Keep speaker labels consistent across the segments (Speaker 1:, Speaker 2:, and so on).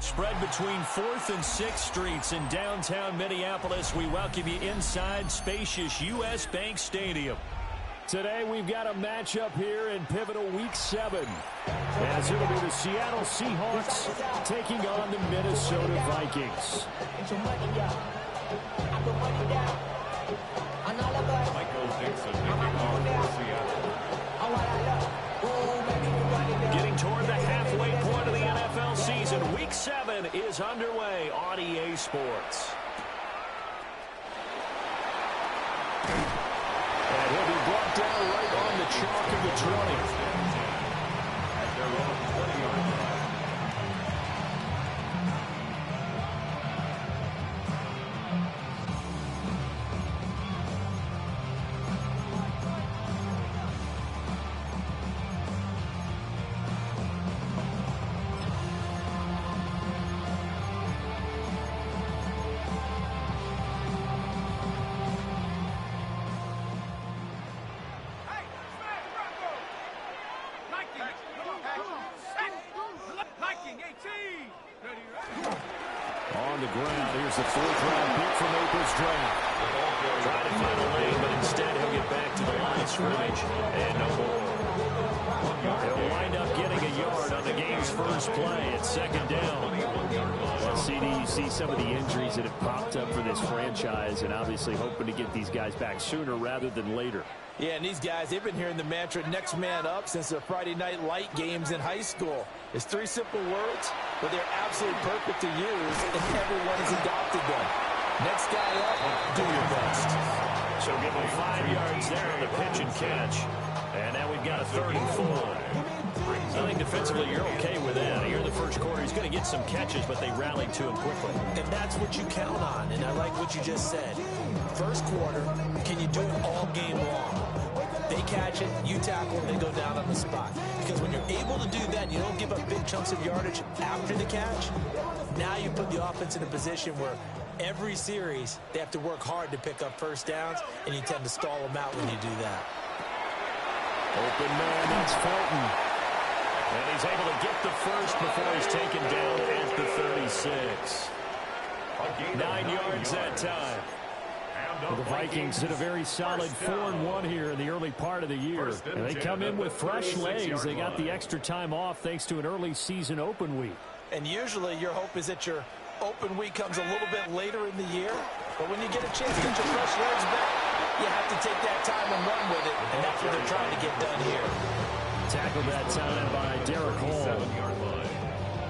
Speaker 1: Spread between 4th and 6th Streets in downtown Minneapolis. We welcome you inside spacious U.S. Bank Stadium. Today we've got a matchup here in pivotal Week 7. As it'll be the Seattle Seahawks taking on the Minnesota Vikings. Getting toward the halfway point of the NFL season, Week 7 is underway on EA Sports. And he'll be brought down right on the chalk of the 20. On the ground, here's the 4th-round pick from April's draft. Trying to find a lane, but instead he'll get back to the line of scrimmage. And no more. He'll wind up getting a yard on the game's first play at 2nd down. Well, CD, you see some of the injuries that have popped up for this franchise, and obviously hoping to get these guys back sooner rather than later.
Speaker 2: Yeah, and these guys, they've been hearing the mantra, next man up, since the Friday Night Light games in high school. It's 3 simple words, but they're absolutely perfect to use, and everyone has adopted them. Next guy up, do your best.
Speaker 1: So give him 5 yards there on the pitch and catch. And now we've got a 3rd and 4. I think defensively you're okay with that. Here in the first quarter, he's going to get some catches, but they rallied to him quickly.
Speaker 2: And that's what you count on, and I like what you just said. First quarter, can you do it all game long? They catch it, you tackle, and they go down on the spot. Because when you're able to do that, and you don't give up big chunks of yardage after the catch, now you put the offense in a position where every series they have to work hard to pick up first downs, and you tend to stall them out when you do that.
Speaker 1: Open man, that's Fulton. And he's able to get the first before he's taken down at the 36. 9 yards that time. Well, the Vikings did a very solid 4-1 here in the early part of the year. And they come in with fresh legs. They got the extra time off thanks to an early season open week.
Speaker 2: And usually your hope is that your open week comes a little bit later in the year. But when you get a chance to get your fresh legs back, you have to take that time and run with it. And that's what they're trying to get done here.
Speaker 1: Tackled that time by Derek Hall.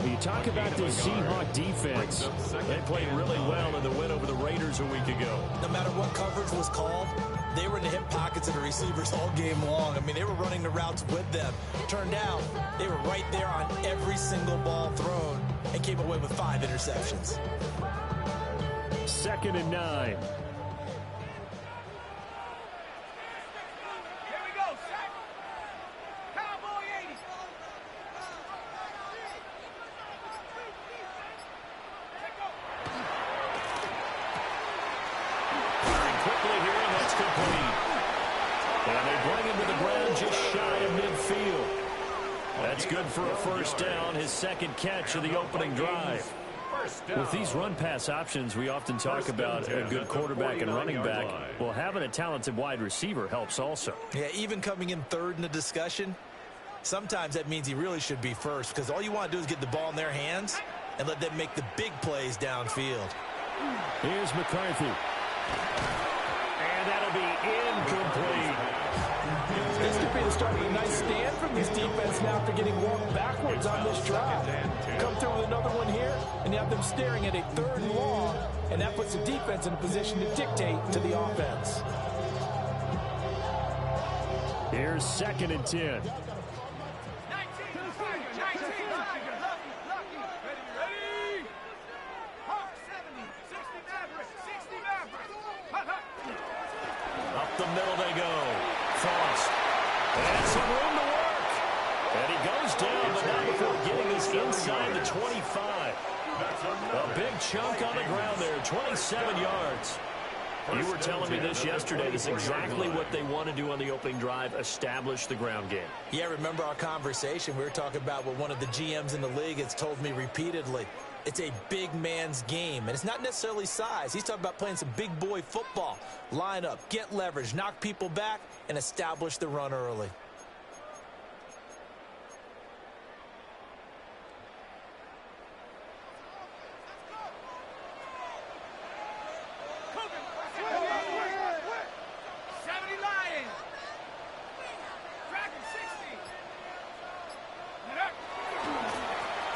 Speaker 1: You talk about this Seahawk defense. They played really well in the win over the Raiders a week ago.
Speaker 2: No matter what coverage was called, they were in the hip pockets of the receivers all game long. I mean, they were running the routes with them. Turned out, they were right there on every single ball thrown and came away with 5 interceptions.
Speaker 1: 2nd and 9. Good for a first down, his 2nd catch of the opening drive. With these run-pass options, we often talk about a good quarterback and running back. Well, having a talented wide receiver helps also.
Speaker 2: Yeah, even coming in 3rd in the discussion, sometimes that means he really should be first, because all you want to do is get the ball in their hands and let them make the big plays downfield.
Speaker 1: Here's McCarthy. And that'll be incomplete.
Speaker 2: This could be the start of a nice stand from this defense now after getting walked backwards on this drive. Come through with another one here, and you have them staring at a 3rd and long, and that puts the defense in a position to dictate to the offense.
Speaker 1: Here's 2nd and 10. Up the middle they go. Frost. And some room to work. And he goes down, but not before getting us inside the 25. A big chunk on the ground there, 27 yards. You were telling me this yesterday. This is exactly what they want to do on the opening drive, establish the ground game.
Speaker 2: Yeah, remember our conversation? We were talking about what one of the GMs in the league has told me repeatedly. It's a big man's game, and it's not necessarily size. He's talking about playing some big boy football. Line up, get leverage, knock people back, and establish the run early.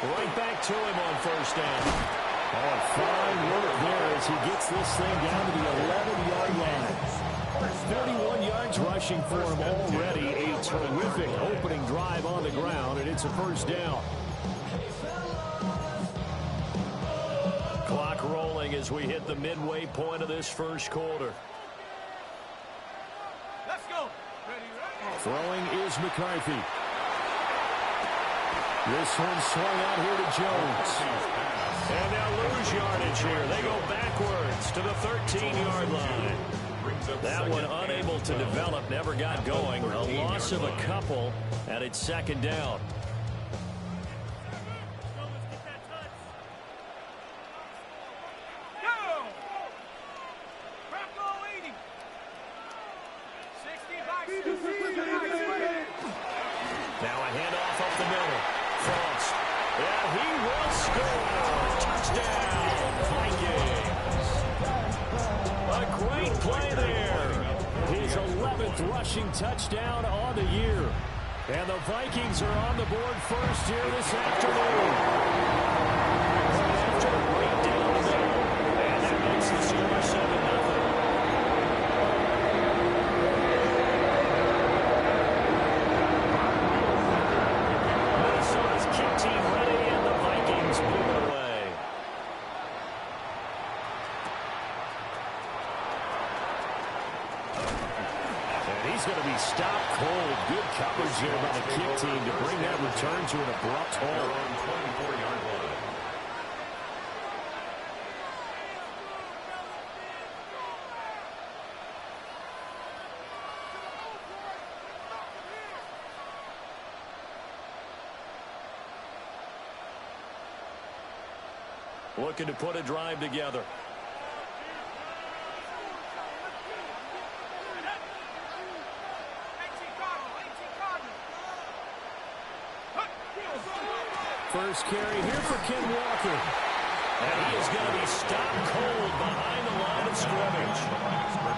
Speaker 1: Right back to him on first down. Oh, fine work there as he gets this thing down to the 11-yard line. 31 yards rushing for him already. A terrific opening drive on the ground, and it's a first down. Clock rolling as we hit the midway point of this first quarter.
Speaker 3: Let's go.
Speaker 1: Throwing is McCarthy. This one swung out here to Jones. And they'll lose yardage here. They go backwards to the 13-yard line. That one unable to develop, never got going. A loss of a couple, and it's second down. Now a handoff up the middle. Frost. Yeah, he will score. Touchdown, Vikings. A great play there. His 11th rushing touchdown on the year. And the Vikings are on the board first here this afternoon. After a great down the middle. And that makes the score 7-0. He's going to be stopped cold. Good coverage here by the kick team to bring that return to an abrupt halt. Looking to put a drive together. First carry here for Ken Walker. And he is going to be stopped cold behind the line of scrimmage.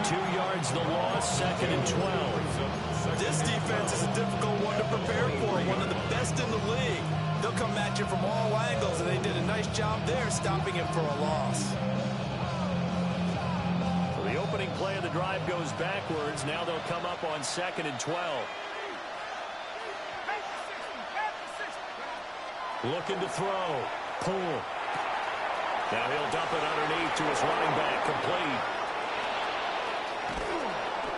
Speaker 1: 2 yards the loss, 2nd and 12.
Speaker 2: This defense is a difficult one to prepare for, one of the best in the league. They'll come at you from all angles, and they did a nice job there stopping him for a loss.
Speaker 1: So the opening play of the drive goes backwards. Now they'll come up on 2nd and 12. Looking to throw. Pull. Now he'll dump it underneath to his running back. Complete.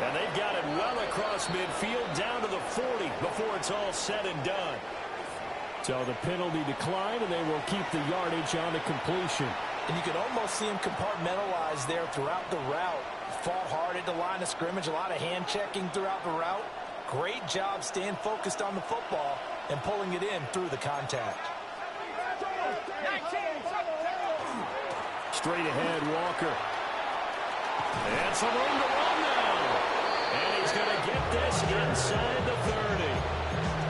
Speaker 1: And they've got it well across midfield down to the 40 before it's all said and done. So the penalty declined, and they will keep the yardage on the completion.
Speaker 2: And you can almost see him compartmentalize there throughout the route. Fought hard at the line of scrimmage, a lot of hand checking throughout the route. Great job staying focused on the football and pulling it in through the contact.
Speaker 1: Straight ahead, Walker. And some room to run now. And he's going to get this inside the 30.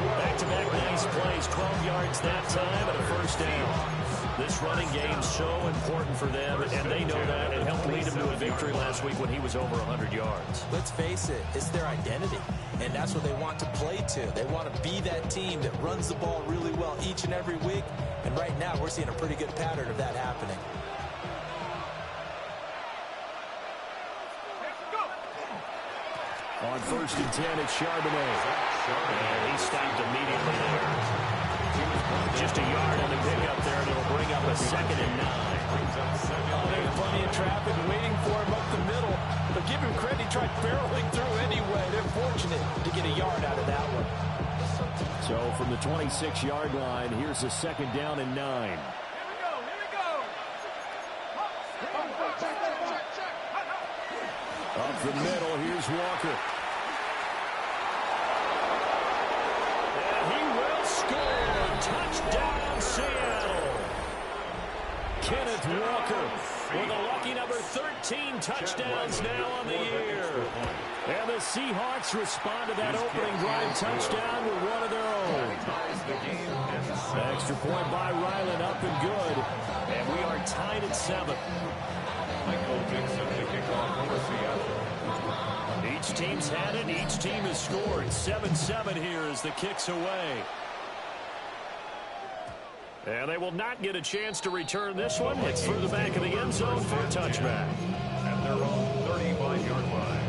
Speaker 1: Back-to-back nice plays, 12 yards that time and a first down. This running game so important for them, and they know that. It helped lead them to a victory last week when he was over 100 yards.
Speaker 2: Let's face it, it's their identity, and that's what they want to play to. They want to be that team that runs the ball really well each and every week, and right now we're seeing a pretty good pattern of that happening.
Speaker 1: On 1st and 10, it's Charbonnet. And he stopped immediately there. Just a yard on the pickup there, and it'll bring up a 2nd and 9.
Speaker 2: Oh, there's plenty of traffic waiting for him up the middle. But give him credit, he tried barreling through anyway. They're fortunate to get a yard out of that one.
Speaker 1: So from the 26-yard line, here's a 2nd down and 9. Up the middle, here's Walker. And he will score. Touchdown, Seattle. Kenneth Walker with a lucky number 13 touchdowns now on the year. And the Seahawks respond to that opening drive touchdown with one of their own. Extra point by Ryland, up and good. And we are tied at 7. Each team's had it. Each team has scored. 7-7 here as the kick's away. And they will not get a chance to return this one. It's through the back of the end zone for a touchback.
Speaker 3: At their own 35-yard line.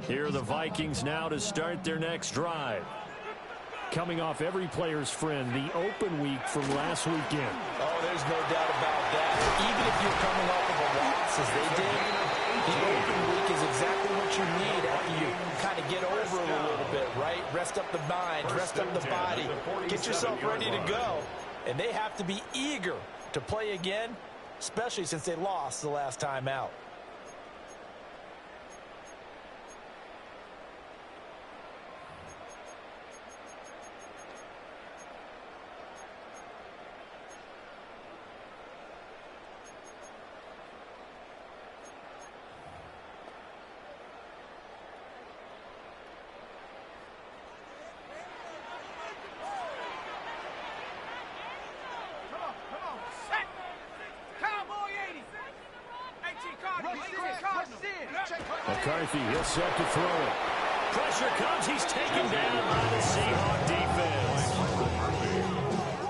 Speaker 1: Here are the Vikings now to start their next drive. Coming off every player's friend, the open week from last weekend.
Speaker 2: Oh, there's no doubt about that. Even if you're coming off of a loss as they did, the open week is exactly what you need after you kind of get over it a little bit, right? Rest up the mind, rest up the body, get yourself ready to go. And they have to be eager to play again, especially since they lost the last time out.
Speaker 1: McCarthy, he'll set to throw it. Pressure comes. He's taken down by the Seahawk defense.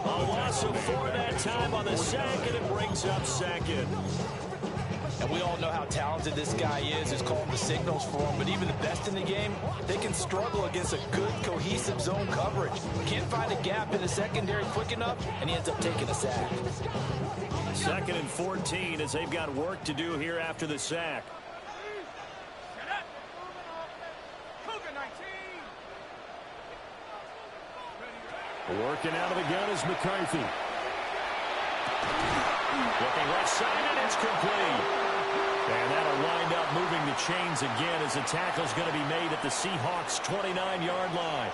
Speaker 1: A loss of 4 that time on the sack, and it brings up second.
Speaker 2: And we all know how talented this guy is. He's calling the signals for him. But even the best in the game, they can struggle against a good, cohesive zone coverage. Can't find a gap in the secondary quick enough, and he ends up taking a sack.
Speaker 1: 2nd and 14 as they've got work to do here after the sack. Working out of the gun is McCarthy. Looking left side, and it's complete. And that'll wind up moving the chains again as the tackle's going to be made at the Seahawks' 29-yard line.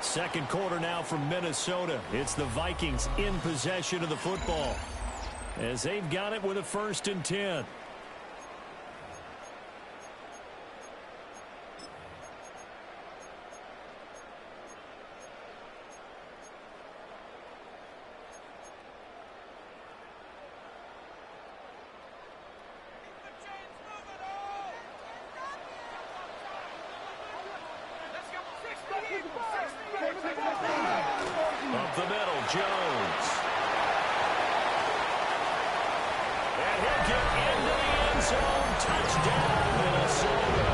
Speaker 1: Second quarter now from Minnesota. It's the Vikings in possession of the football as they've got it with a 1st and 10. Up the middle, Jones. And he'll get into the end zone. Touchdown, Minnesota.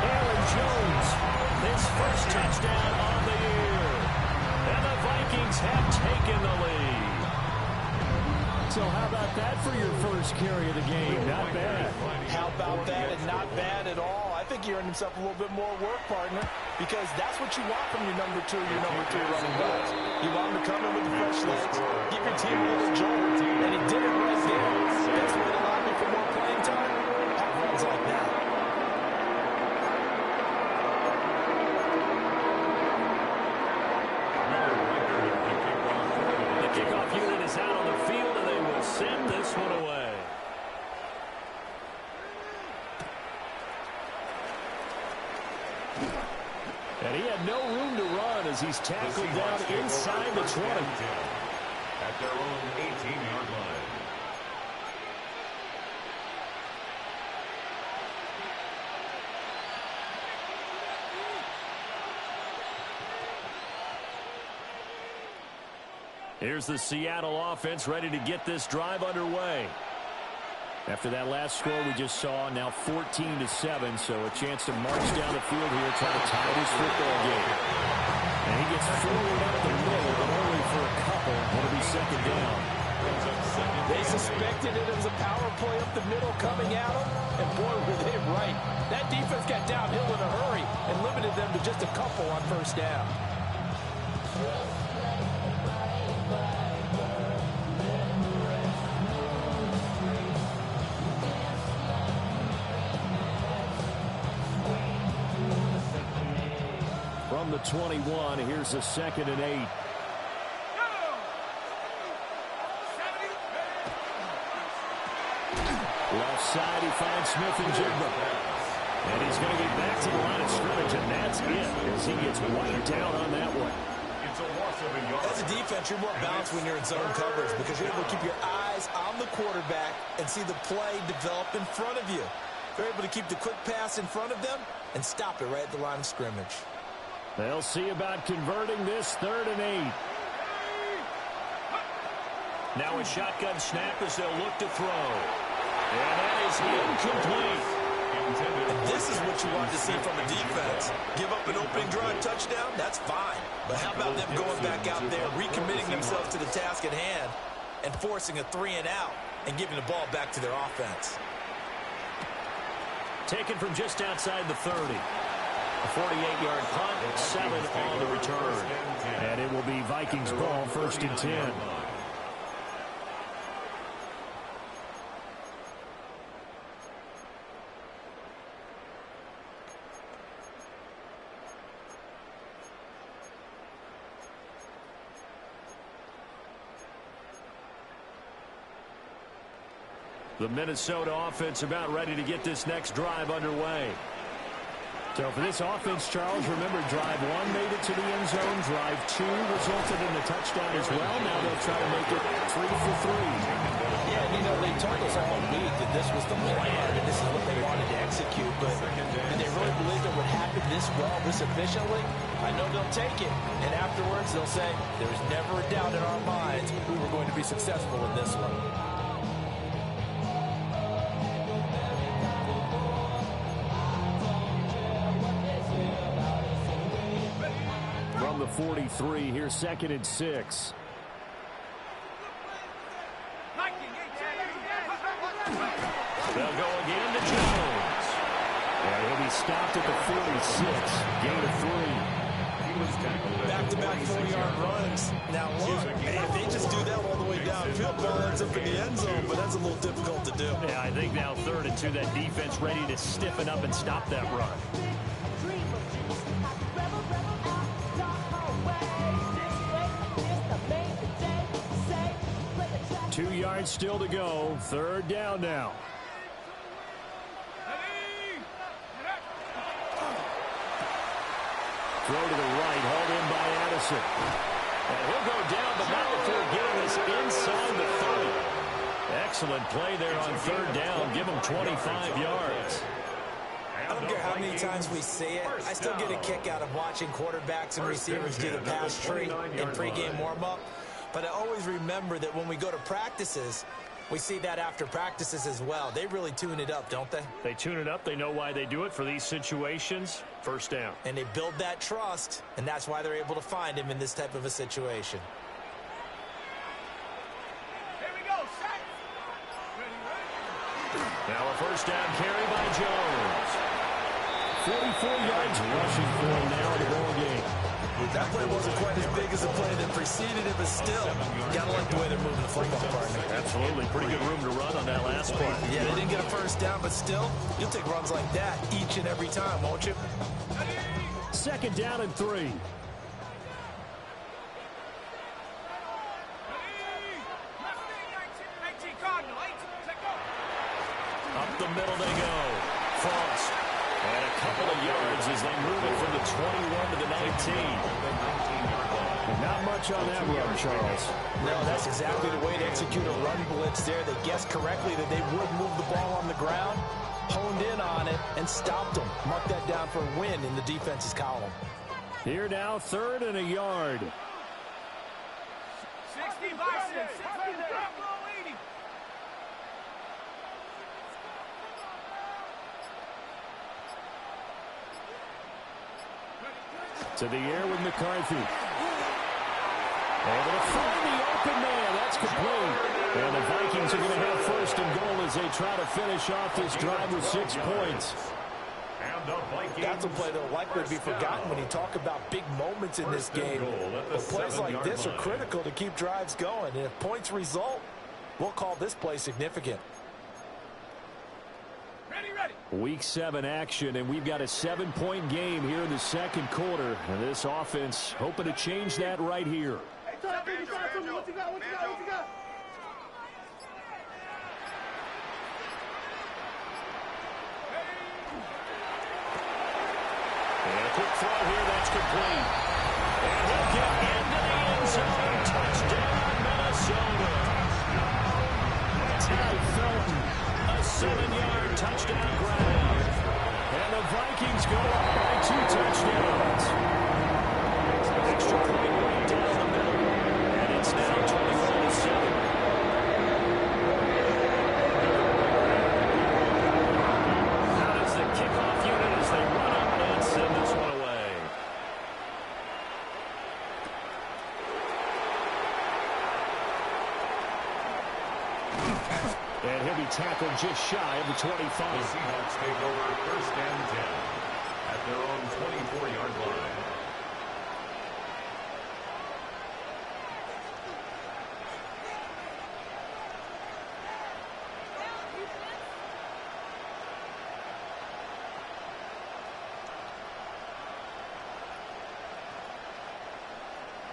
Speaker 1: Aaron Jones, his first touchdown on the year. And the Vikings have taken the lead. So how about that for your first carry of the game? Not bad.
Speaker 2: How about that, and not bad at all. I think he earned himself a little bit more work, partner, because that's what you want from your number two running backs. You want him to come in with the fresh legs, give your team a little jolt, and he did it right there. That's what allowed me for more playing time. Have runs like that.
Speaker 1: The kickoff unit is out on the field, and they will send this one away. And he had no room to run as he's tackled down inside the 20.
Speaker 3: At their own 18-yard line.
Speaker 1: Here's the Seattle offense ready to get this drive underway. After that last score we just saw, now 14-7, so a chance to march down the field here, try to tie this football game. And he gets forward up the middle, but only for a couple. It'll be second down.
Speaker 2: They suspected it was a power play up the middle coming at them, and boy, were they right. That defense got downhill in a hurry and limited them to just a couple on first down.
Speaker 1: From the 21, here's a 2nd and 8. Left side, he finds Smith and Jigba. And he's going to get back to the line of scrimmage, and that's it as he gets wiped down on that one.
Speaker 3: It's a loss of a yard.
Speaker 2: As a defense, you're more balanced when you're in zone coverage because you're able to keep your eyes on the quarterback and see the play develop in front of you. You're able to keep the quick pass in front of them and stop it right at the line of scrimmage.
Speaker 1: They'll see about converting this 3rd and 8. Now a shotgun snap as they'll look to throw. And that is incomplete.
Speaker 2: And this is what you want to see from a defense. Give up an opening drive touchdown, that's fine. But how about them going back out there, recommitting themselves to the task at hand, and forcing a 3-and-out and giving the ball back to their offense.
Speaker 1: Taken from just outside the 30. A 48-yard punt, 7 on the return. And it will be Vikings ball, 1st and 10. The Minnesota offense about ready to get this next drive underway. So for this offense, Charles, remember, drive 1 made it to the end zone. Drive 2 resulted in a touchdown as well. Now they'll try to make it 3 for 3.
Speaker 2: Yeah, and you know, they told us all week that this was the plan and this is what they wanted to execute. But did they really believe it would happen this well, this efficiently? I know they'll take it. And afterwards, they'll say, there was never a doubt in our minds we were going to be successful in this one.
Speaker 1: From the 43, here's 2nd and 6. They'll go again to Jones. And he'll be stopped at the 46. Gain of 3.
Speaker 2: Back-to-back 40-yard runs. Now, look, if they just do that all the way downfield, ball ends up in the end zone, but that's a little difficult to do.
Speaker 1: Yeah, I think now 3rd and 2, that defense ready to stiffen up and stop that run. 2 yards still to go. 3rd down now. Throw to the right, hauled in by Addison. And he'll go down, but not before getting us inside the 30. Excellent play there on 3rd down. Give him 25 yards.
Speaker 2: I don't care how many times we see it. I still get a kick out of watching quarterbacks and receivers do the pass tree in pregame warm-up. But I always remember that when we go to practices, we see that after practices as well. They really tune it up, don't they?
Speaker 1: They tune it up. They know why they do it for these situations. 1st down.
Speaker 2: And they build that trust, and that's why they're able to find him in this type of a situation.
Speaker 3: Here we go, set.
Speaker 1: Now a 1st down carry by Jones. 44 yards rushing for him now in the ball game.
Speaker 2: That play wasn't quite as big as the play that preceded it, but still, gotta like the way they're moving the football, partner.
Speaker 1: Absolutely. Pretty good room to run on that last play.
Speaker 2: Yeah, they didn't get a 1st down, but still, you'll take runs like that each and every time, won't you?
Speaker 1: 2nd down and 3. Up the middle they go. Frost. And a couple of yards as they move it from the 21 to the 19. Not much on that run, Charles.
Speaker 2: No, that's exactly the way to execute a run blitz there. They guessed correctly that they would move the ball on the ground, honed in on it, and stopped them. Mark that down for a win in the defense's column.
Speaker 1: Here now, 3rd and a yard.
Speaker 3: 60 by 6.
Speaker 1: To the air with McCarthy. Able to find the open man. That's complete. And the Vikings are going to have first and goal as they try to finish off this drive with 6 points.
Speaker 2: That's a play that will likely be forgotten when you talk about big moments in this game. But plays like this are critical to keep drives going. And if points result, we'll call this play significant.
Speaker 1: Week 7 action, and we've got a 7-point game here in the second quarter. And this offense hoping to change that right here.
Speaker 4: What you got?
Speaker 1: And a quick throw here, that's complete. And he'll get into the end zone. Touchdown, Minnesota. Ty Felton, a 7-yard touchdown grab. And the Vikings go up by 2 touchdowns. Extra point right down the middle. And it's now 21-7. How does the kickoff unit as they run up and send this one away? And he'll be tackled just shy of the 25.
Speaker 3: The Seahawks take over first and 10 at their own 24-yard line.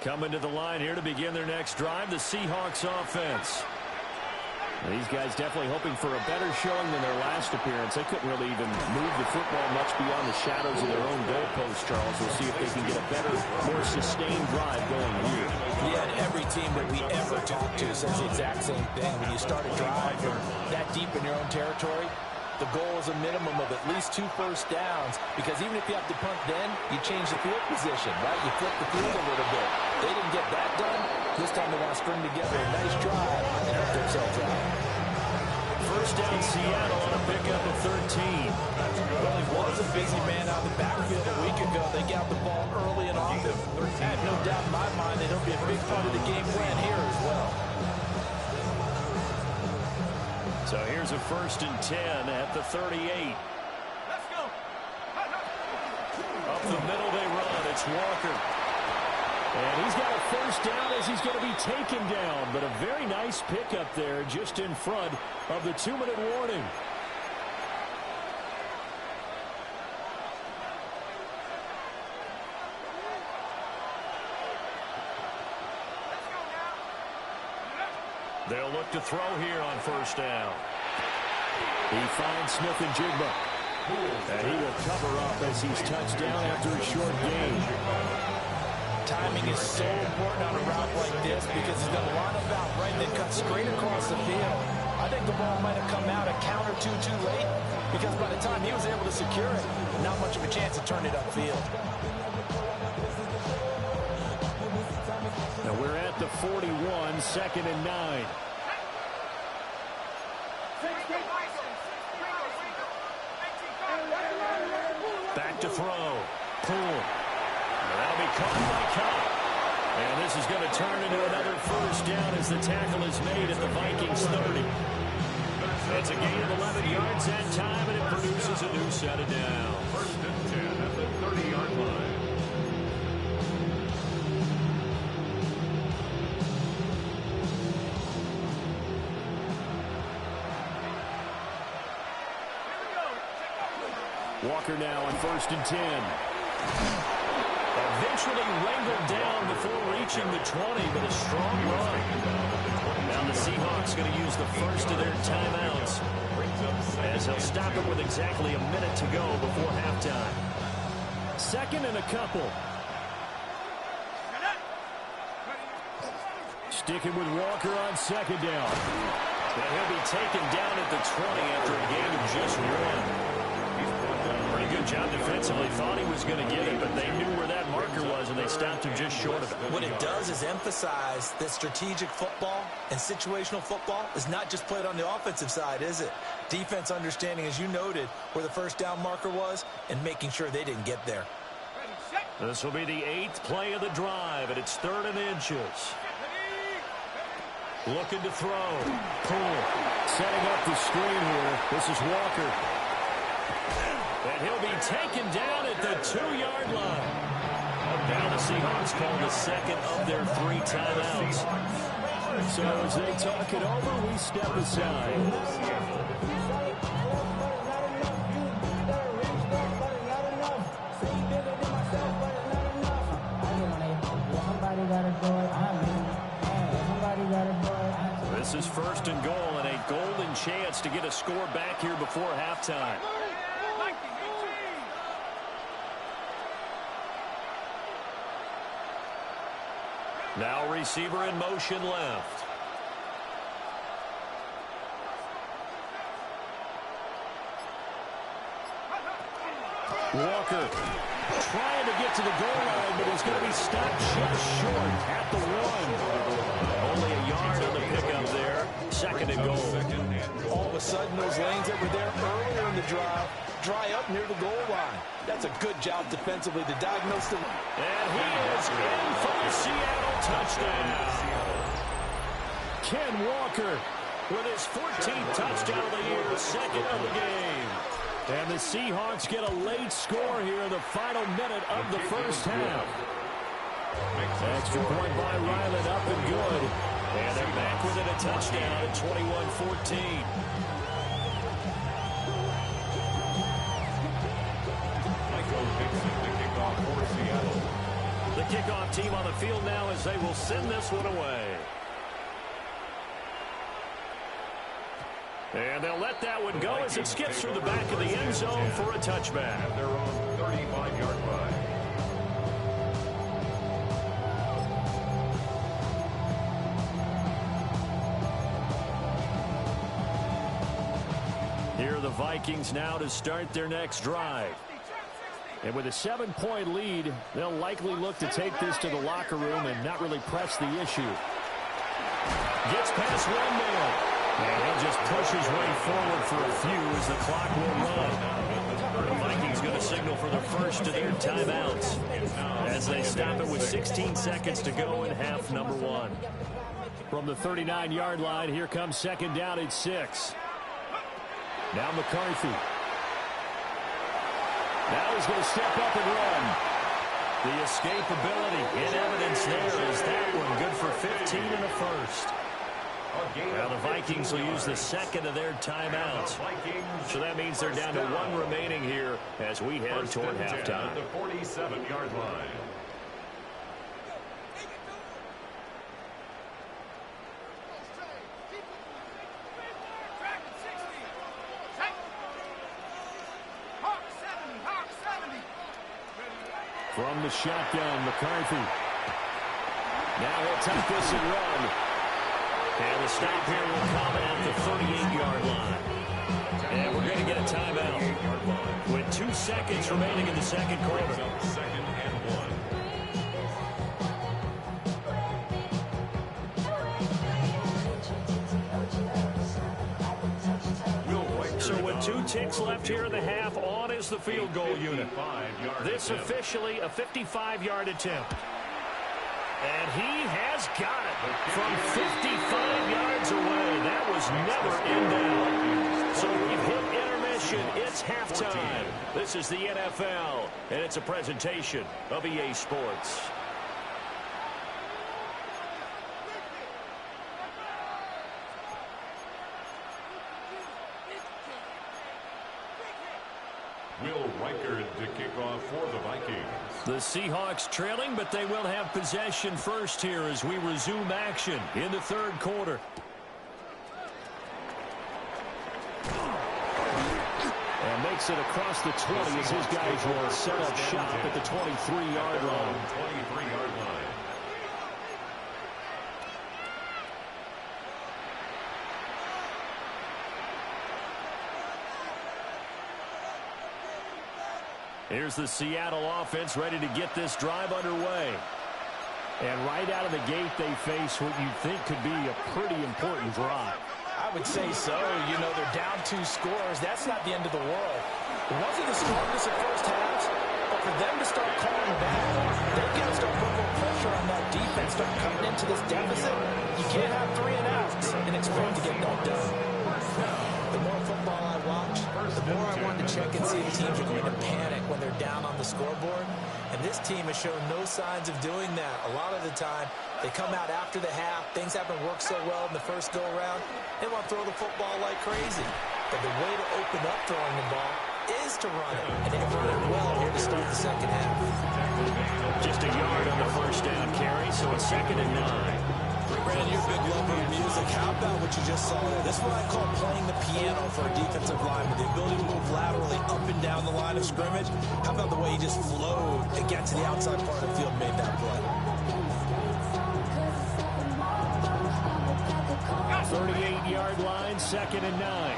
Speaker 1: Coming to the line here to begin their next drive, the Seahawks offense. These guys definitely hoping for a better showing than their last appearance. They couldn't really even move the football much beyond the shadows of their own goalpost, Charles. We'll see if they can get a better, more sustained drive going here.
Speaker 2: Yeah, and every team that we ever talk to says the exact same thing. When you start a drive from that deep in your own territory, the goal is a minimum of at least 2 first downs, because even if you have to punt then, you change the field position, right? You flip the field a little bit. They didn't get that done. This time they want to string together a nice drive and help themselves out.
Speaker 1: First down, Seattle on a pickup of 13.
Speaker 2: Well, he was a busy man out of the backfield a week ago. They got the ball early and often. I have no doubt in my mind that he'll be a big part of the game plan here as well.
Speaker 1: So here's a first and 10 at the 38.
Speaker 4: Let's go.
Speaker 1: Up the middle they run. It's Walker. And he's got a first down as he's going to be taken down. But a very nice pickup there just in front of the 2-minute warning. They'll look to throw here on first down. He finds Smith and Jigba. And he will cover up as he's touched down after a short gain.
Speaker 2: Timing is so important on a route like this because he's going to line up out right and then cut straight across the field. I think the ball might have come out a count or two too late because by the time he was able to secure it, not much of a chance to turn it upfield.
Speaker 1: Now we're at the 41, 2nd and 9. Back to throw. Pull. That'll be caught by Cup. And this is going to turn into another first down as the tackle is made at the Vikings 30. It's a gain of 11 yards that time, and it produces a new set of downs.
Speaker 3: First and 10 at the 30-yard line.
Speaker 1: Walker now on first and 10. Eventually wrangled down before reaching the 20, but a strong run. Now the Seahawks going to use the first of their timeouts as they'll stop it with exactly a minute to go before halftime. 2nd and a couple. Sticking with Walker on 2nd down. And he'll be taken down at the 20 after a gain of just 1. Pretty good job defensively. Thought he was going to get it, but they knew where that marker was, and they stopped him just short of it.
Speaker 2: What it does is emphasize that strategic football and situational football is not just played on the offensive side, is it? Defense understanding, as you noted, where the first down marker was and making sure they didn't get there.
Speaker 4: Ready, set.
Speaker 1: This will be the 8th play of the drive, and it's 3rd and inches. Looking to throw. Pull. Setting up the screen here. This is Walker. And he'll be taken down at the 2-yard line. Now the Seahawks call the second of their 3 timeouts. So as they talk it over, we step aside. This is 1st and goal and a golden chance to get a score back here before halftime. Now receiver in motion left. Walker trying to get to the goal line, but he's going to be stopped just short at the 1. Only a yard on the pickup there. 2nd and goal.
Speaker 2: All of a sudden, those lanes that were there earlier in the drive dry up near the goal line. That's a good job defensively to diagnose the...
Speaker 1: And he is in for the Seattle touchdown. Ken Walker with his 14th touchdown of the year, 2nd of the game. And the Seahawks get a late score here in the final minute of the first half. Extra point by Ryland, up and good. And they're back within a touchdown at 21-14. The kickoff team on the field now as they will send this one away. And they'll let that one go as it skips through the back of the end zone for a touchback.
Speaker 3: At their own 35-yard line.
Speaker 1: Here are the Vikings now to start their next drive. And with a 7-point lead, they'll likely look to take this to the locker room and not really press the issue. Gets past one man. And he'll just push his way forward for a few as the clock will run. The Vikings going to signal for the first of their timeouts as they stop it with 16 seconds to go in half number 1. From the 39-yard line, here comes 2nd down at 6. Now McCarthy. Now he's going to step up and run. The escapability in evidence there is that one good for 15 and a first. Now the Vikings will use the 2nd of their timeouts. So that means they're down to 1 remaining here as we head toward halftime.
Speaker 3: At the 47-yard line.
Speaker 1: From the shotgun, McCarthy. Now he'll take this and run. And the stop here will come at the 38-yard line. And we're going to get a timeout with 2 seconds remaining in the second quarter.
Speaker 3: 2nd and 1.
Speaker 1: So with 2 ticks left here in the half, on is the field goal unit. This officially a 55-yard attempt. And he has got it from 55 yards away. That was never in doubt. So we've hit intermission. It's halftime. This is the NFL, and it's a presentation of EA Sports.
Speaker 3: Will Reichard to kick off for the Vikings.
Speaker 1: The Seahawks trailing, but they will have possession first here as we resume action in the third quarter. And makes it across the 20 as his guys will set up shop at the 23-yard line.
Speaker 3: 23-yard line.
Speaker 1: Here's the Seattle offense ready to get this drive underway. And right out of the gate, they face what you think could be a pretty important drive.
Speaker 2: I would say so. You know, they're down 2 scores. That's not the end of the world. It wasn't the strongest of first halves, but for them to start calling back, they've got to start putting more pressure on that defense, start cutting into this deficit. You can't have 3 and outs and expect to get that done. The more football I watch, the more I want to check and see if teams are going to panic when they're down on the scoreboard. And this team has shown no signs of doing that. A lot of the time, they come out after the half. Things haven't worked so well in the first go-around. They want to throw the football like crazy. But the way to open up throwing the ball is to run it. And they've run it well here to start the second half.
Speaker 1: Just a yard on the first down carry, so it's 2nd and 9.
Speaker 2: Brandon, you're a big lover of music. How about what you just saw there? This is what I call playing the piano for a defensive lineman. The ability to move laterally up and down the line of scrimmage. How about the way he just flowed and got to the outside part of the field and made that play?
Speaker 1: 38-yard line, 2nd and 9.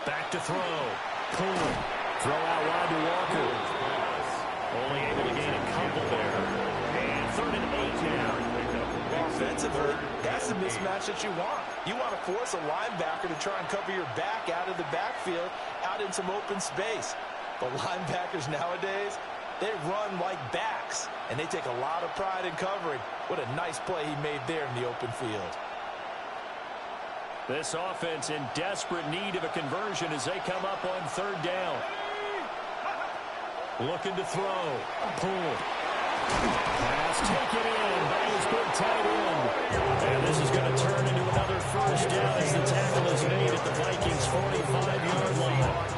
Speaker 1: Back to throw. Pull. Throw out wide to Walker. Only able to gain a couple there. And 3rd and 8 now.
Speaker 2: Offensively, that's the mismatch that you want. You want to force a linebacker to try and cover your back out of the backfield, out in some open space. But linebackers nowadays, they run like backs, and they take a lot of pride in covering. What a nice play he made there in the open field.
Speaker 1: This offense in desperate need of a conversion as they come up on 3rd down. Looking to throw. Pull. Pass taken in by his big tight end. And this is going to turn into another first down as the tackle is made at the Vikings' 45-yard line.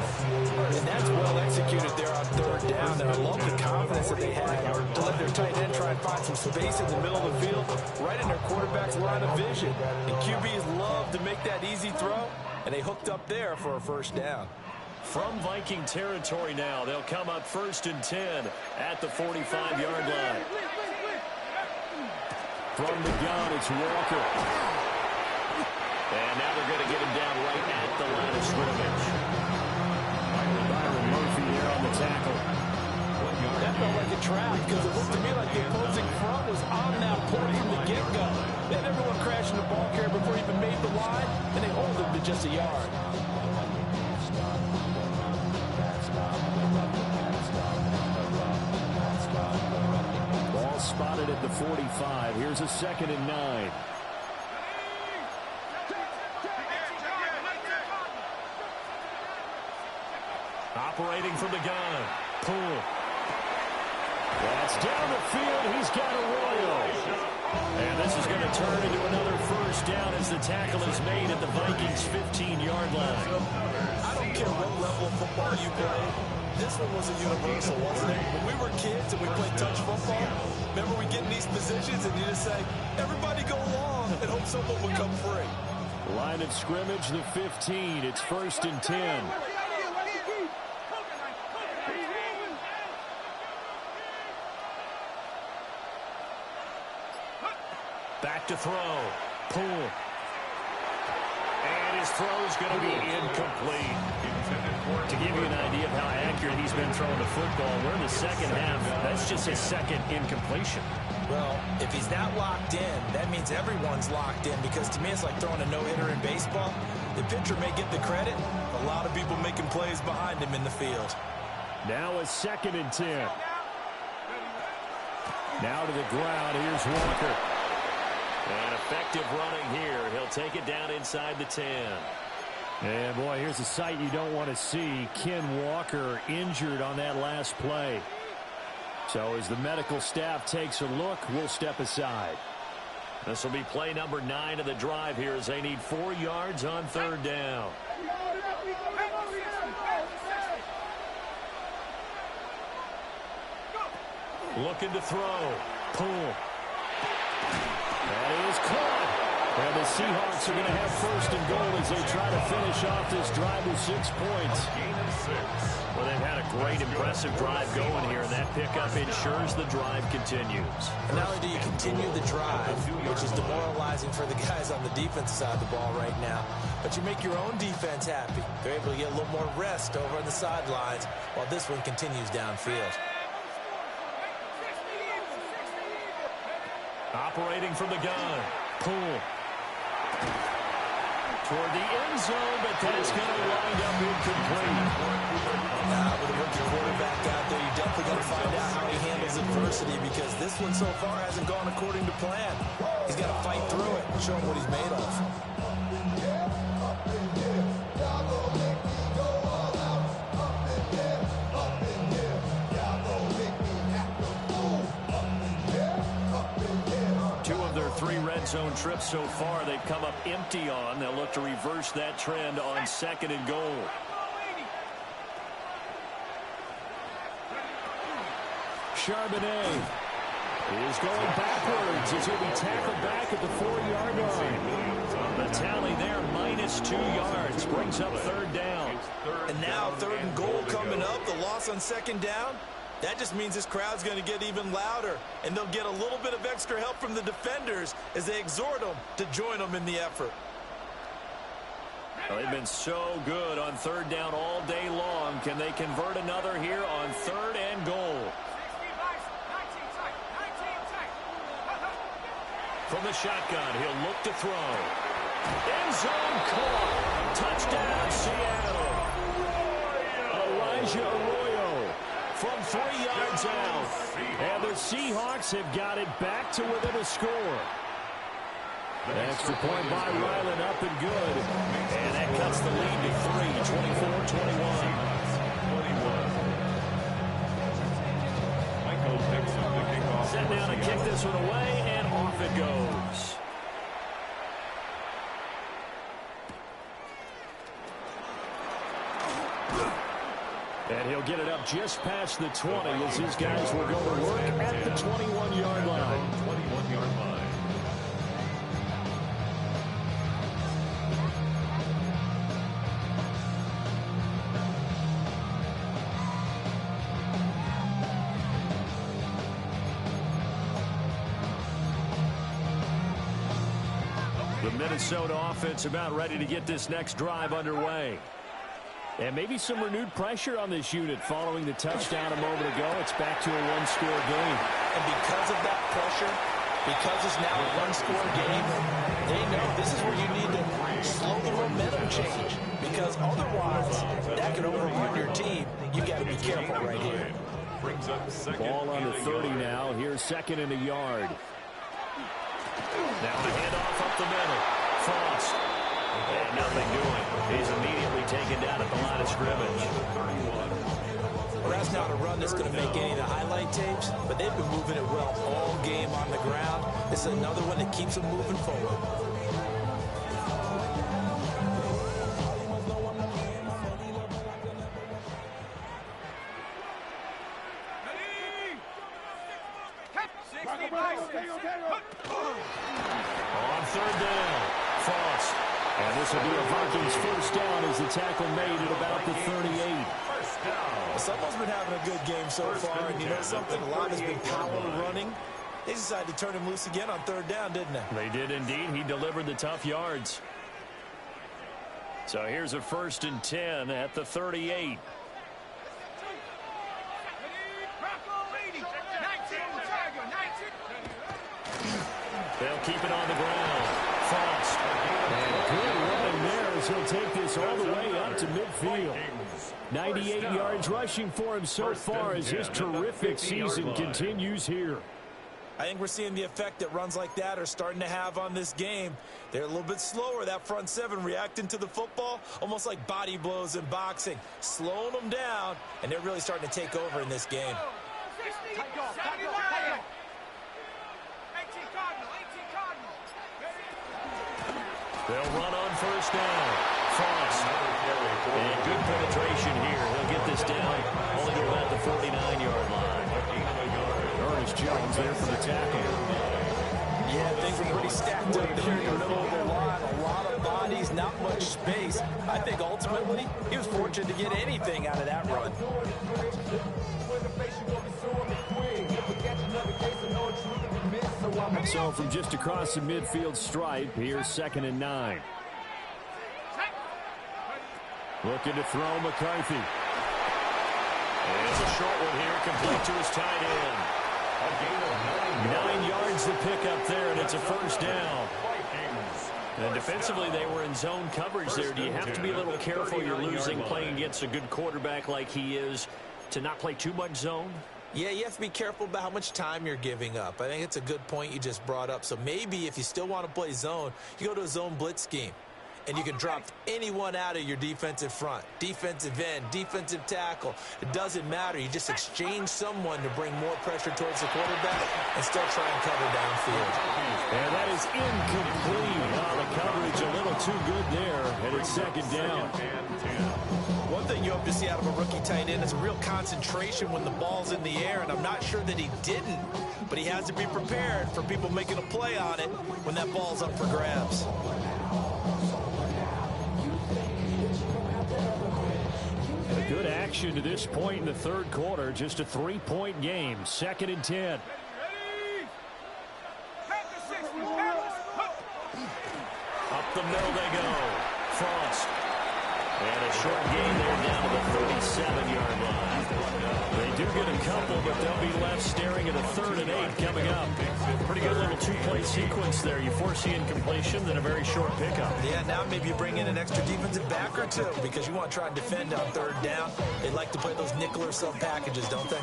Speaker 2: And that's well executed there on 3rd down. And I love the confidence that they had to let their tight end try and find some space in the middle of the field, right in their quarterback's line of vision. And QBs love to make that easy throw, and they hooked up there for a first down.
Speaker 1: From Viking territory now, they'll come up 1st and 10 at the 45-yard line. From the gun, it's Walker. And now they're going to get him down right at the line of scrimmage. Byron Murphy there on the tackle.
Speaker 2: That felt like a trap because it looked to me like the opposing front was on that point from the get-go. They had everyone crashing the ball carrier before he even made the line, and they hold him to just a yard.
Speaker 1: Ball spotted at the 45. Here's a 2nd and 9. Operating from the gun. Pull. That's down the field. He's got Arroyo. And this is going to turn into another first down as the tackle is made at the Vikings' 15-yard line.
Speaker 2: I don't care what level of football you play. This one was a universal, wasn't it? When we were kids and we played touch football, remember we get in these positions and you just say, everybody go long and hope someone will come free.
Speaker 1: Line of scrimmage, the 15. It's 1st and 10. Back to throw. Pull. And his throw's going to be incomplete. To give you an idea of how accurate he's been throwing the football, we're in the second half. That's just his 2nd incompletion.
Speaker 2: Well, if he's not locked in, that means everyone's locked in, because to me it's like throwing a no-hitter in baseball. The pitcher may get the credit. A lot of people making plays behind him in the field.
Speaker 1: Now a 2nd and 10. Now to the ground. Here's Walker. And effective running here. He'll take it down inside the 10. And, boy, here's a sight you don't want to see. Ken Walker injured on that last play. So as the medical staff takes a look, we'll step aside. This will be play number 9 of the drive here as they need 4 yards on 3rd down. Looking to throw. Pull. That is caught. And the Seahawks are going to have 1st and goal as they try to finish off this drive with 6 points. Well, they've had a great, impressive drive going here, and that pickup ensures the drive continues.
Speaker 2: And not only do you continue the drive, which is demoralizing for the guys on the defensive side of the ball right now, but you make your own defense happy. They're able to get a little more rest over on the sidelines while this one continues downfield.
Speaker 1: Operating from the gun. Pull. toward the end zone, but that's going to wind up incomplete.
Speaker 2: With a rookie quarterback out there, you definitely got to find out how he handles adversity, because this one so far hasn't gone according to plan. He's got to fight through it and show him what he's made of.
Speaker 1: Three red zone trips so far they've come up empty on. They'll look to reverse that trend on 2nd and goal. Charbonnet is going backwards as he'll be tackled back at the 4-yard line. The tally there, -2 yards, brings up 3rd down.
Speaker 2: And now 3rd and goal coming up. The loss on 2nd down. That just means this crowd's going to get even louder, and they'll get a little bit of extra help from the defenders as they exhort them to join them in the effort.
Speaker 1: Well, they've been so good on 3rd down all day long. Can they convert another here on 3rd and goal? From the shotgun, he'll look to throw. End zone caught. Touchdown, Seattle. Elijah Arroyo from 3 yards out. And the Seahawks have got it back to within a score. An extra point by Ryland, up and good. And that cuts the lead to 3, 24-21. Set down to kick this one away, and off it goes. And he'll get it up just past the 20 as his guys will go to work at the 21-yard line.
Speaker 3: 21-yard line.
Speaker 1: The Minnesota offense about ready to get this next drive underway. And maybe some renewed pressure on this unit following the touchdown a moment ago. It's back to a one-score game.
Speaker 2: And because of that pressure, because it's now a one-score game, they know this is where you need to slow the momentum change. Because otherwise, that can overrun your team. You got to be careful right here.
Speaker 3: Brings up second.
Speaker 1: Ball on the 30 now. Here's 2nd and a yard. Now the handoff up the middle. Frost. And nothing doing. He's immediately taken down at the line of scrimmage.
Speaker 2: Well, that's not a run that's going to make any of the highlight tapes, but they've been moving it well all game on the ground. This is another one that keeps them moving forward.
Speaker 1: On 3rd down, Frost. And this will be a Vikings first down as the tackle made at about the 38.
Speaker 2: Well, someone's been having a good game so far, and you know something? A lot has been power running. They decided to turn him loose again on 3rd down, didn't they?
Speaker 1: They did indeed. He delivered the tough yards. So here's a 1st and 10 at the 38. They'll keep it on the ground. Frost. And good running there as he'll take this all the way up to midfield. 98 yards rushing for him so far as his terrific season continues here.
Speaker 2: I think we're seeing the effect that runs like that are starting to have on this game. They're a little bit slower, that front seven, reacting to the football, almost like body blows in boxing, slowing them down, and they're really starting to take over in this game.
Speaker 1: They'll run on 1st down. Frost. And good penetration here. He'll get this down only to about the 49-yard line. Ernest Jones there for the tackle.
Speaker 2: Yeah, things were pretty stacked up there in the middle of the line. A lot of bodies, not much space. I think ultimately he was fortunate to get anything out of that run.
Speaker 1: So from just across the midfield stripe, here's 2nd and 9. Looking to throw McCarthy. And it's a short one here, complete to his tight end. 9 yards to pick up there, and it's a 1st down. And defensively, they were in zone coverage there. Do you have to be a little careful you're losing playing against a good quarterback like he is to not play too much zone?
Speaker 2: Yeah, you have to be careful about how much time you're giving up. I think it's a good point you just brought up. So maybe if you still want to play zone, you go to a zone blitz scheme. And you can drop anyone out of your defensive front, defensive end, defensive tackle. It doesn't matter. You just exchange someone to bring more pressure towards the quarterback and still try and cover downfield.
Speaker 1: And that is incomplete. The coverage a little too good there, and it's second down.
Speaker 2: One thing you hope to see out of a rookie tight end is a real concentration when the ball's in the air, and I'm not sure that he didn't, but he has to be prepared for people making a play on it when that ball's up for grabs.
Speaker 1: Good action to this point in the third quarter. Just a 3-point game. 2nd and 10. Up the middle they go. Frost. And a short gain there down to the 37-yard line. They do get a couple, but they'll be left staring at a 3rd and 8 coming up. Pretty good little 2-play sequence there. You foresee incompletion, then a very short pickup.
Speaker 2: Yeah, now maybe you bring in an extra defensive back or two because you want to try and defend on 3rd down. They like to play those nickel or sub packages, don't they?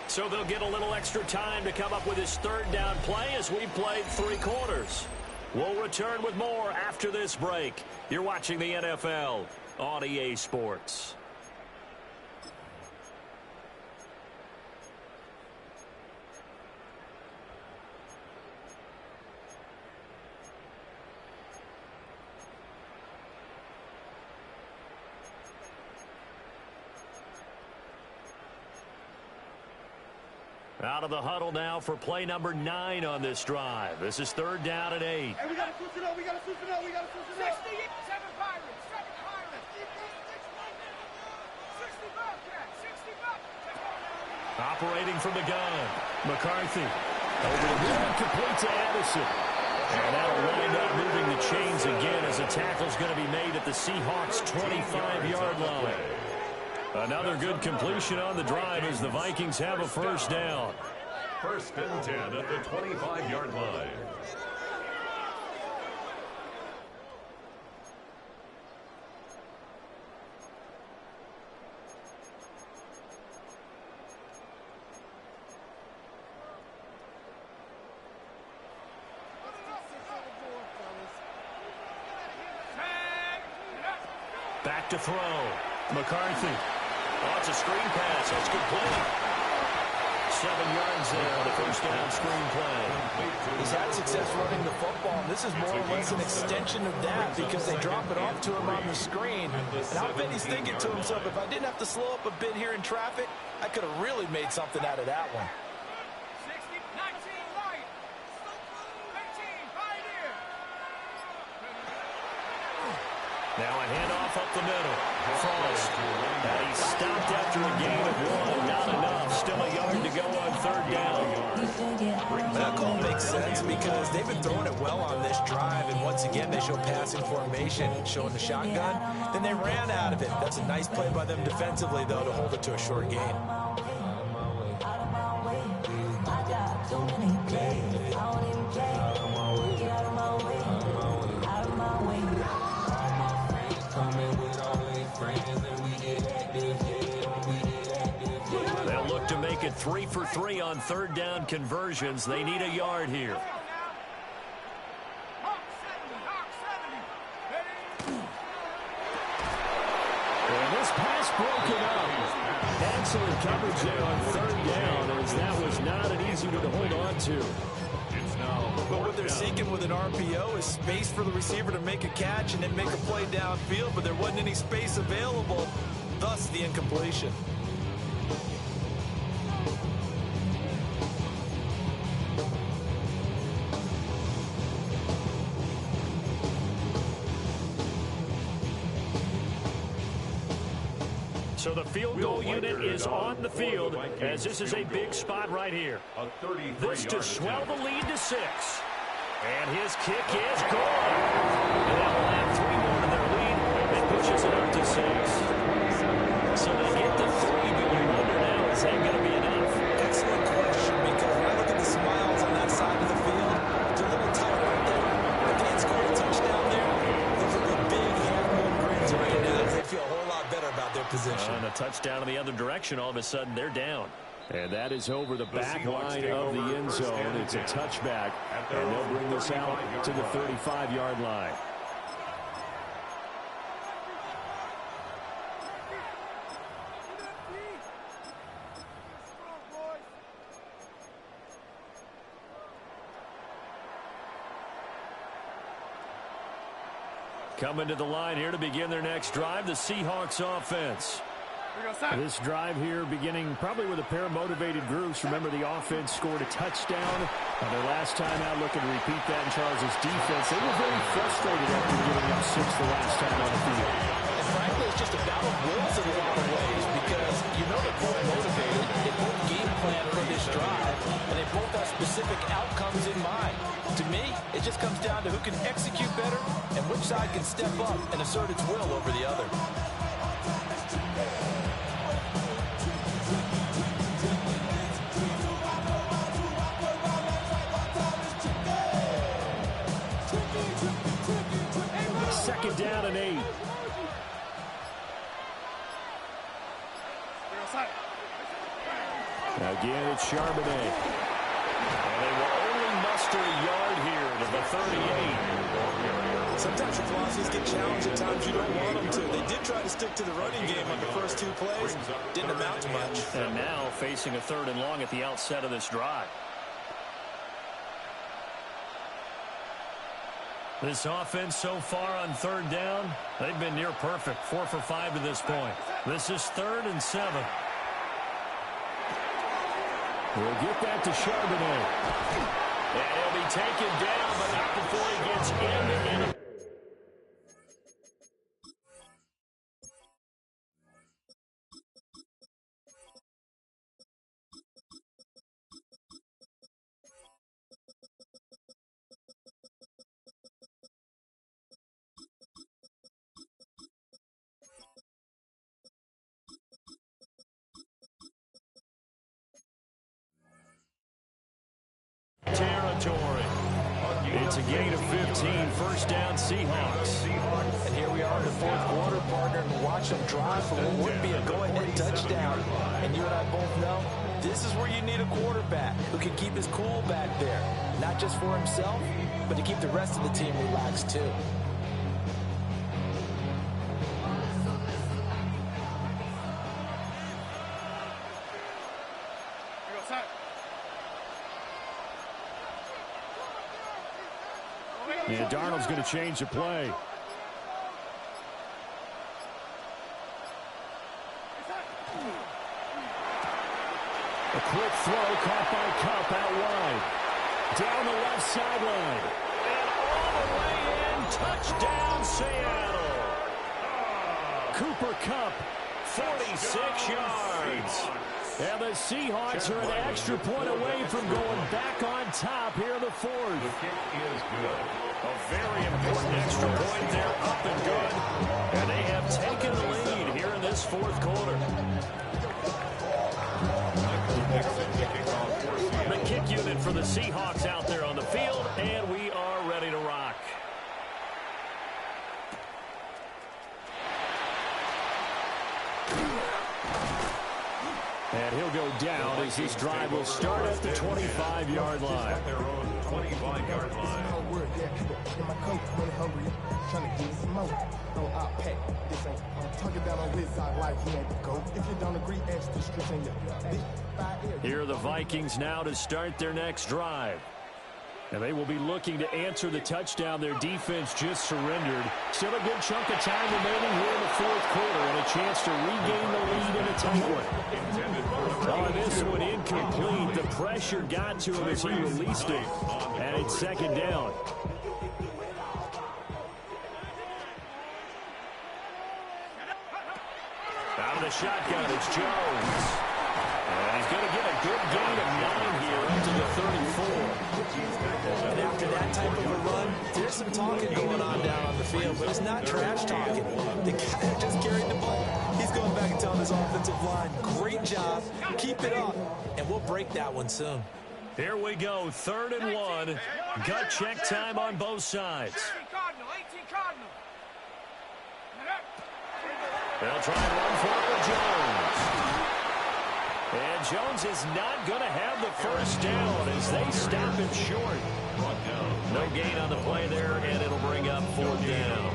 Speaker 1: So they'll get a little extra time to come up with his 3rd down play as we've played 3 quarters. We'll return with more after this break. You're watching the NFL on EA Sports. Out of the huddle now for play number 9 on this drive. This is 3rd down and 8.
Speaker 4: Hey, we got to switch it up. We got to switch it up. We got to switch it up. 7 Pirates. 7 Pirates. 60 Bobcats. 60 Bobcats.
Speaker 1: Operating from the gun. McCarthy. Over the middle, complete to Addison. And that'll wind up moving the chains again as a tackle's going to be made at the Seahawks' 25-yard line. Another good completion on the drive as the Vikings have a 1st down.
Speaker 3: 1st and 10 at the 25-yard line.
Speaker 1: Back to throw. McCarthy. Oh, it's a screen pass. That's complete. 7 yards there on the 1st down screen play.
Speaker 2: He's had success running the football. This is more or less an extension of that because they drop it off to him on the screen. And I bet he's thinking to himself, if I didn't have to slow up a bit here in traffic, I could have really made something out of that one.
Speaker 4: 60, 19, right. 13, right here.
Speaker 1: Now a handoff up the middle. Frost. And he stopped after a gain of 1. Not enough. Still a yard to go on 3rd down.
Speaker 2: That call makes sense because they've been throwing it well on this drive. And once again, they show passing formation, showing the shotgun. Then they ran out of it. That's a nice play by them defensively, though, to hold it to a short gain.
Speaker 1: They'll look to make it 3 for 3 on 3rd down conversions. They need a yard here. And this pass broken up. Excellent coverage there on 3rd down, as that was not an easy one to hold on to.
Speaker 2: But what they're seeking with an RPO is space for the receiver to make a catch and then make a play downfield, but there wasn't any space available, thus the incompletion.
Speaker 1: So the field goal unit is on the field as this is a big spot right here. This to swell the lead to 6. And his kick is good. And that will add 3 more to their lead and pushes it up to 6. So they'll
Speaker 2: out their position.
Speaker 1: And a touchdown in the other direction. All of a sudden, they're down. And that is over the back line of the end zone. It's a touchback, and they'll bring this out to the 35-yard line. Coming to the line here to begin their next drive, the Seahawks offense. This drive here beginning probably with a pair of motivated groups. Remember, the offense scored a touchdown on their last time out, looking to repeat that in Charles' defense. They were very frustrated after giving up 6 the last time on the field.
Speaker 2: And frankly, it's just a battle of wills in a lot of ways because you know they're both motivated. They both game plan for this drive, and they both have specific outcomes in mind. To me, it just comes down to who can execute better and which side can step up and assert its will over the other.
Speaker 1: Second down and 8. Again, it's Charbonnet. And they will only muster a yard here to the 38.
Speaker 2: Sometimes your velocities get challenged at times you don't want them to. They did try to stick to the running game on the first 2 plays. Didn't amount to much.
Speaker 1: And now facing a 3rd and long at the outset of this drive. This offense so far on 3rd down, they've been near perfect. 4 for 5 to this point. This is 3rd and 7. We'll get that to Charbonnet. And he'll be taken down, but not before he gets in. Territory. It's a gain of 15. First down, Seahawks.
Speaker 2: And here we are in the 4th quarter, partner, and watch them drive for what would be a go-ahead touchdown. And you and I both know this is where you need a quarterback who can keep his cool back there. Not just for himself, but to keep the rest of the team relaxed too.
Speaker 1: And Darnold's going to change the play. A quick throw caught by Kupp out wide. Down the left sideline. And all the way in. Touchdown, Seattle. Cooper Kupp, 46 yards. And the Seahawks are an extra point away from going back on top here in the 4th.
Speaker 3: The kick is good.
Speaker 1: A very important extra point. They're up and good. And they have taken the lead here in this 4th quarter. The kick unit for the Seahawks out there on the field, and we are ready to rock. And he'll go down as this drive will start at the 25-yard line.
Speaker 3: At their own 25-yard line.
Speaker 1: Here are the Vikings now to start their next drive. And they will be looking to answer the touchdown their defense just surrendered. Still a good chunk of time remaining here in the 4th quarter and a chance to regain the lead in a tight one. On this one, incomplete. The pressure got to him as he released it. And it's 2nd down. Out of the shotgun, it's Jones. And he's going to get a good gain of 9 here up to the 34.
Speaker 2: And after that type of a run, there's some talking going on down on the field, but it's not trash talking. The guy that just carried the ball, he's going back and telling his offensive line, great job, keep it up, and we'll break that one soon.
Speaker 1: Here we go, 3rd and 1. Gut check time on both sides.
Speaker 4: 18 Cardinal.
Speaker 1: They'll try and run for it with Jones. And Jones is not going to have the first down as they stop him short. No gain on the play there, and it'll bring up fourth down.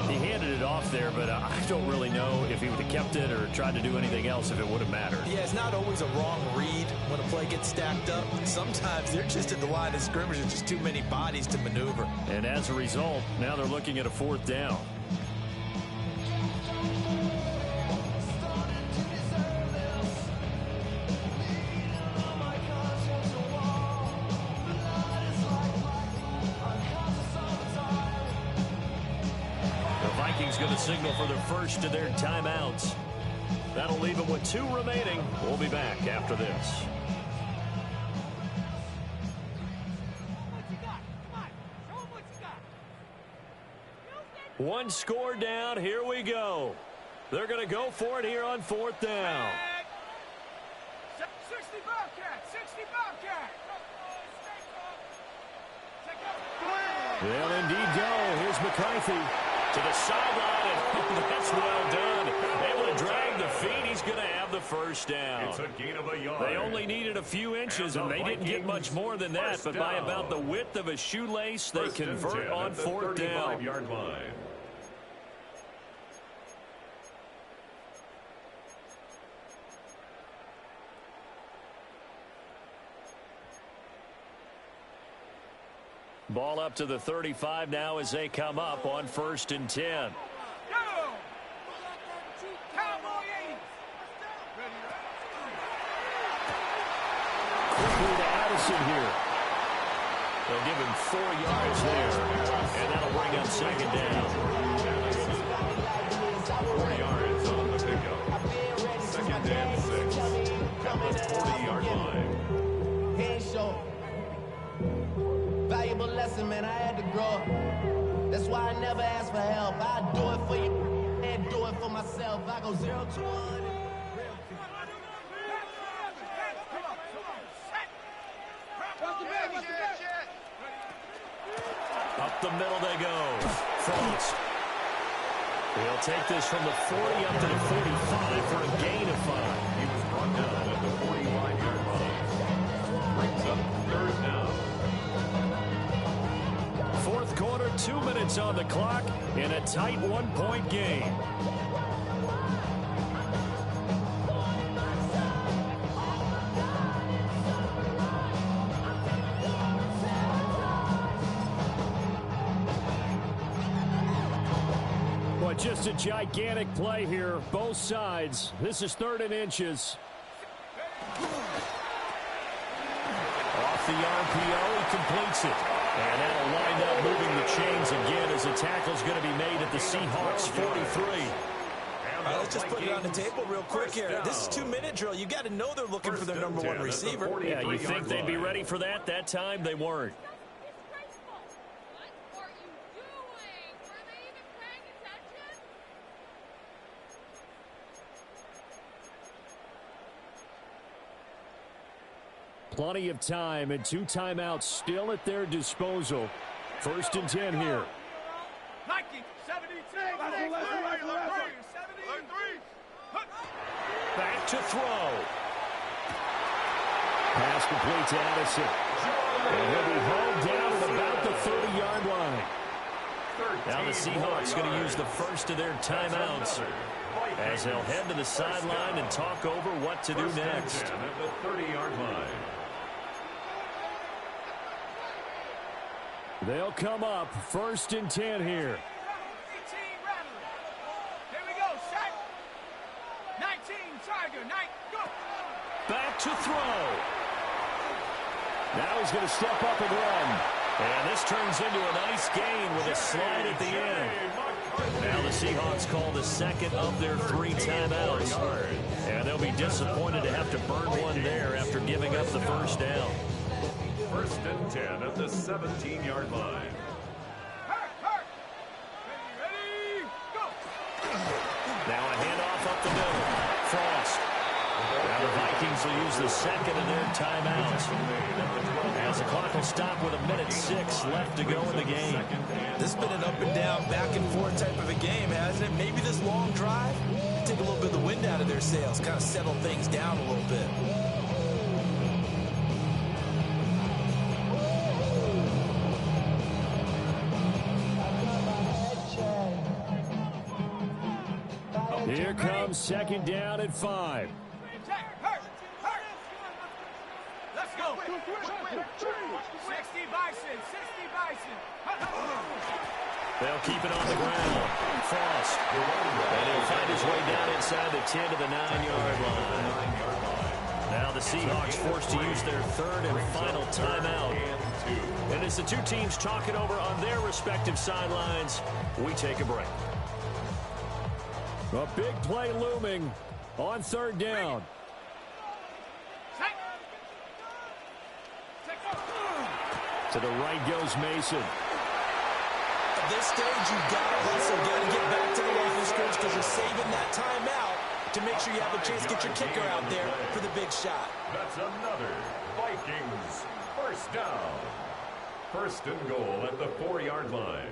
Speaker 1: He handed it off there, but I don't really know if he would have kept it or tried to do anything else if it would have mattered.
Speaker 2: Yeah, it's not always a wrong read when a play gets stacked up. Sometimes they're just at the line of scrimmage. There's just too many bodies to maneuver.
Speaker 1: And as a result, now they're looking at a fourth down. Going to signal for the first of their timeouts. That'll leave them with 2 remaining. We'll be back after this. One score down. Here we go. They're going to go for it here on fourth down.
Speaker 4: 60 Bobcat, 60 Bobcat.
Speaker 1: They'll indeed go. Here's McCarthy. To the sideline, and that's well done. Able to drag the feet. He's going to have the first down.
Speaker 3: It's a gain of a yard.
Speaker 1: They only needed a few inches, and they didn't get much more than that. But by about the width of a shoelace, they convert on fourth down.
Speaker 3: 35-yard line.
Speaker 1: Ball up to the 35 now as they come up on 1st and 10.
Speaker 4: Go! Cowboy 80.
Speaker 1: Quickly to Addison here. They'll give him 4 yards there, and that'll bring up second down.
Speaker 3: 4 yards on the pickup. Second and 6. At the 40-yard line.
Speaker 5: Can't show. Valuable lesson, man, I had to grow up. That's why I never ask for help. I do it for you and do it for myself. I go 0 to 100.
Speaker 1: Up the middle they go. Frost. He'll take this from the 40 up to the 45 for a gain of 5.
Speaker 3: He was brought down at the 45-yard line. Brings up 3rd down.
Speaker 1: Fourth quarter, 2 minutes on the clock in a tight 1-point game. Well, just a gigantic play here, both sides. This is 3rd and inches. Off the RPO, he completes it. And that'll wind up moving the chains again as a tackle's going to be made at the Seahawks 43.
Speaker 2: All right, let's just put it on the table real quick here. This is 2-minute drill. You got to know they're looking for their number 1 receiver.
Speaker 1: Yeah, you think they'd be ready for that? That time they weren't. Plenty of time and 2 timeouts still at their disposal. 1st and 10 here.
Speaker 4: Nike, 72.
Speaker 1: Back to throw. Pass complete to Addison. And he'll be hauled down at about the 30-yard line. Now the Seahawks going to use the first of their timeouts as they'll head to the sideline and talk over what to do next.
Speaker 3: At the 30-yard line.
Speaker 1: They'll come up 1st and 10 here.
Speaker 4: 18 Rattler. Here we go, set. 19 Tiger, 9, go.
Speaker 1: Back to throw. Now he's going to step up and run. And this turns into a nice gain with a slide at the end. Now the Seahawks call the second of their 3 timeouts. And they'll be disappointed to have to burn one there after giving up the first down.
Speaker 3: 1st and 10 at the 17-yard line.
Speaker 4: Hurt. Ready, go.
Speaker 1: Now a handoff up the middle. Frost. Now the Vikings will use the second of their timeouts. As the clock will stop with 1:06 left to go in the game.
Speaker 2: This has been an up and down, back and forth type of a game, hasn't it? Maybe this long drive, take a little bit of the wind out of their sails, kind of settle things down a little bit.
Speaker 1: Here comes second down at 5.
Speaker 4: Let's go. 60 Bison, 60 Bison.
Speaker 1: They'll keep it on the ground. Frost. And he'll find his way down inside the 10 to the 9-yard line. Now the Seahawks forced to use their third and final timeout. And as the two teams talk it over on their respective sidelines, we take a break. A big play looming on third down. To the right goes Mason.
Speaker 2: At this stage, you've got to hustle. You've got to get back to the line of scrimmage because you're saving that timeout to make sure you have a chance to get your kicker out there for the big shot.
Speaker 3: That's another Vikings first down. First and goal at the 4-yard line.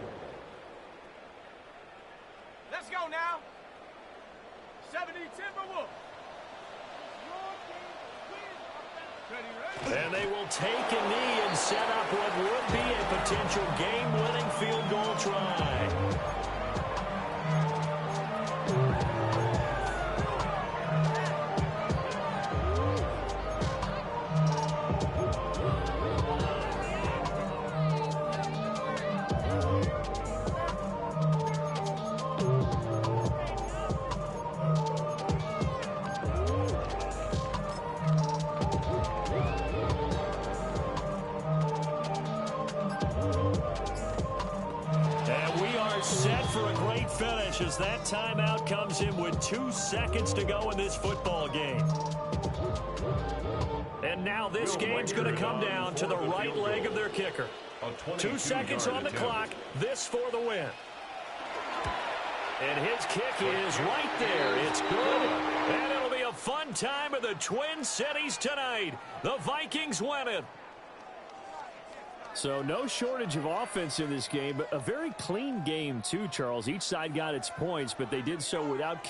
Speaker 4: Let's go now. 70 Timberwolves.
Speaker 1: And they will take a knee and set up what would be a potential game-winning field goal try. As that timeout comes in with 2 seconds to go in this football game. And now this game's going to come down to the right leg of their kicker. 2 seconds on the clock. This for the win. And his kick is right there. It's good. And it'll be a fun time in the Twin Cities tonight. The Vikings win it. So no shortage of offense in this game, but a very clean game too, Charles. Each side got its points, but they did so without